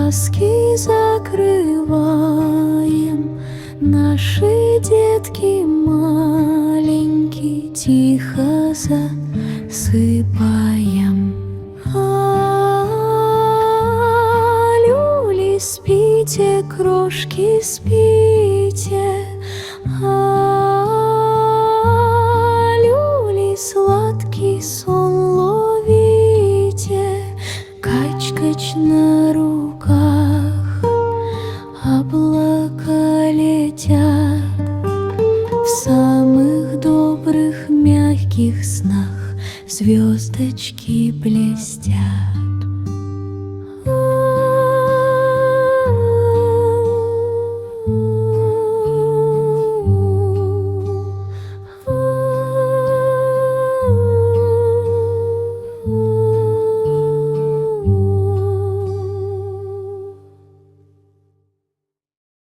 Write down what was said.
глазки закрываем, наши детки маленькие тихо засыпаем. Люли, спите, крошки, спите, люли, сладкий сон ловите. Кач-кач на руках, облака летят, в самых добрых мягких снах звездочки